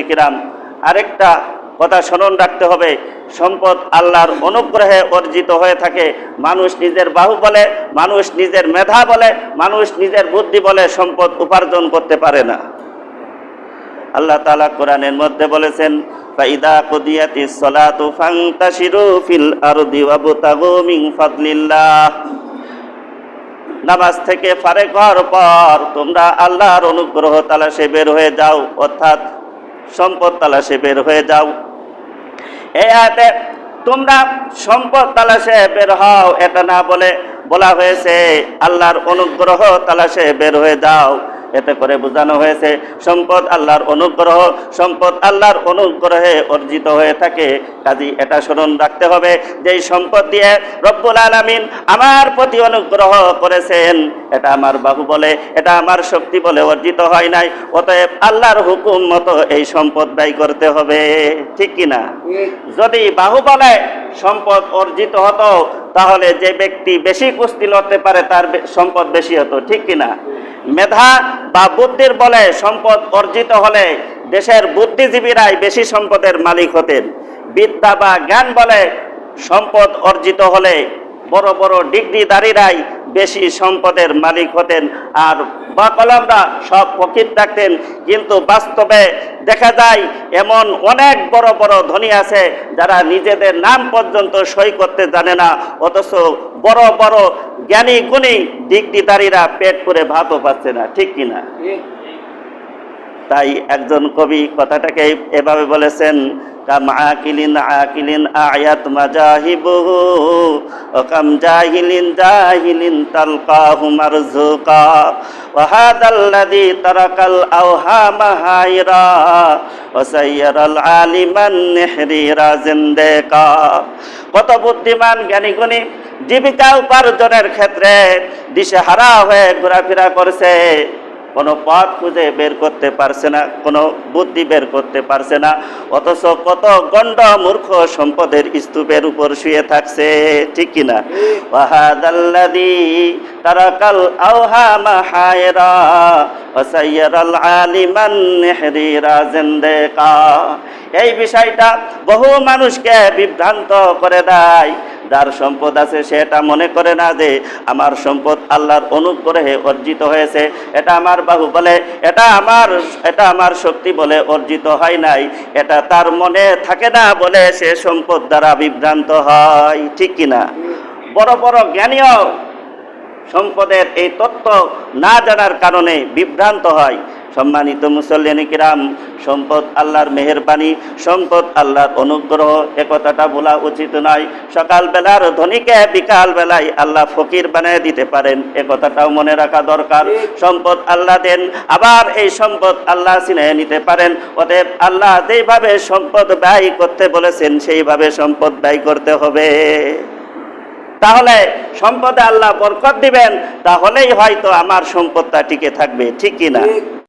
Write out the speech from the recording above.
কিরাম, আরেকটা কথা স্মরণ রাখতে হবে, সম্পদ আল্লাহর অনুগ্রহে অর্জিত হয়ে থাকে। মানুষ নিজের বাহু বলে, মানুষ নিজের মেধা বলে, মানুষ নিজের বুদ্ধি বলে সম্পদ উপার্জন করতে পারে না। আল্লাহ তাআলা কোরআনের মধ্যে বলেছেন, ফাইদা কুদিয়াতিস সালাতু ফান্তাশিরু ফিল আরদি ওয়াবতাগু মিন ফাদলিল্লাহ। নামাজ থেকে ফারেক হওয়ার পর তোমরা আল্লাহর অনুগ্রহ তালাশে বের হয়ে যাও, অর্থাৎ সম্পদ তালাশে বের হয়ে যাও। এই আয়াতে তোমরা সম্পদ তালাশে বের হও এটা না বলে বলা হয়েছে আল্লাহর অনুগ্রহ তালাশে বের হয়ে যাও। এতে করে বোঝানো হয়েছে সম্পদ আল্লাহর অনুগ্রহ, সম্পদ আল্লাহর অনুগ্রহে অর্জিত হয়ে থাকে। কাজী এটা স্মরণ রাখতে হবে যে এই সম্পদ দিয়ে রব্বুল আলামিন আমার প্রতি অনুগ্রহ করেছেন, এটা আমার বাহু বলে, এটা আমার শক্তি বলে অর্জিত হয় নাই। অতএব আল্লাহর হুকুম মতো এই সম্পদ ব্যয় করতে হবে, ঠিক কিনা? যদি বাহু বলে সম্পদ অর্জিত হতো তাহলে যে ব্যক্তি বেশি কুস্তি লড়তে পারে তার সম্পদ বেশি হতো, ঠিক কিনা? মেধা বা বুদ্ধির বলে সম্পদ অর্জিত হলে দেশের বুদ্ধিজীবীরাই বেশি সম্পদের মালিক হতেন। বিদ্যা বা জ্ঞান বলে সম্পদ অর্জিত হলে বড় বড় ডিগ্রিধারীরাই বেশি সম্পদের মালিক হতেন, আর বা কলমরা সব ফকির থাকতেন। কিন্তু বাস্তবে দেখা যায় এমন অনেক বড় বড় ধনী আছে যারা নিজেদের নাম পর্যন্ত সই করতে জানে না, অথচ বড় বড় জ্ঞানী গুণী ডিগ্রিধারীরা পেট করে ভাতও পাচ্ছে না, ঠিক কিনা? তাই একজন কবি কথাটাকে এভাবে বলেছেন, কাম আকিলিন আকিলিন আয়াত মাজাহিবুহু ওয়া কাম জাহিলিন জাহিলিন তালকাহু মারজুকা ওয়া হাদাল্লাযী তারাকাল আওহামা হায়রা ওয়া সাইয়ারাল আলিমান নিহরিরা জিন্দেকা। কত বুদ্ধিমান জ্ঞানী গুণী জীবিকা উপার্জনের ক্ষেত্রে দিশেহারা হয়ে ঘোরাফেরা করছে, কোনো পথ খুঁজে বের করতে পারছে না, কোনো বুদ্ধি বের করতে পারছে না, অথচ কত গণ্ড মূর্খ সম্পদের স্তূপের উপর শুয়ে থাকছে, ঠিক কিনা? ওয়াহাদাল্লাযী তারাকাল আওহামা হায়রা ওয়া সাইয়ারাল আলিমান নিহরিরা জিন্দেকা। এই বিষয়টা বহু মানুষকে বিভ্রান্ত করে দেয়। যার সম্পদ আছে সেটা মনে করে না যে আমার সম্পদ আল্লাহর অনুগ্রহে অর্জিত হয়েছে, এটা আমার বাহু বলে, এটা আমার শক্তি বলে অর্জিত হয় নাই, এটা তার মনে থাকে না বলে সে সম্পদ দ্বারা বিভ্রান্ত হয়, ঠিক কিনা? বড় বড় জ্ঞানীও সম্পদের এই তত্ত্ব না জানার কারণে বিভ্রান্ত হয়। সম্মানিত মুসল্লিয়ানে কিরাম, সম্পদ আল্লাহর মেহেরবানি, সম্পদ আল্লাহর অনুগ্রহ, একথাটা বলা উচিত নয়। সকালবেলার ধনীকে বিকাল বেলায় আল্লাহ ফকির বানিয়ে দিতে পারেন, একথাটাও মনে রাখা দরকার। সম্পদ আল্লাহ দেন, আবার এই সম্পদ আল্লাহ ছিনিয়ে নিতে পারেন। অতএব আল্লাহ যেইভাবে সম্পদ ব্যয় করতে বলেছেন সেইভাবে সম্পদ ব্যয় করতে হবে। তাহলে সম্পদে আল্লাহ বরকত দিবেন, তাহলেই হয়তো আমার সম্পদটা টিকে থাকবে, ঠিক কিনা?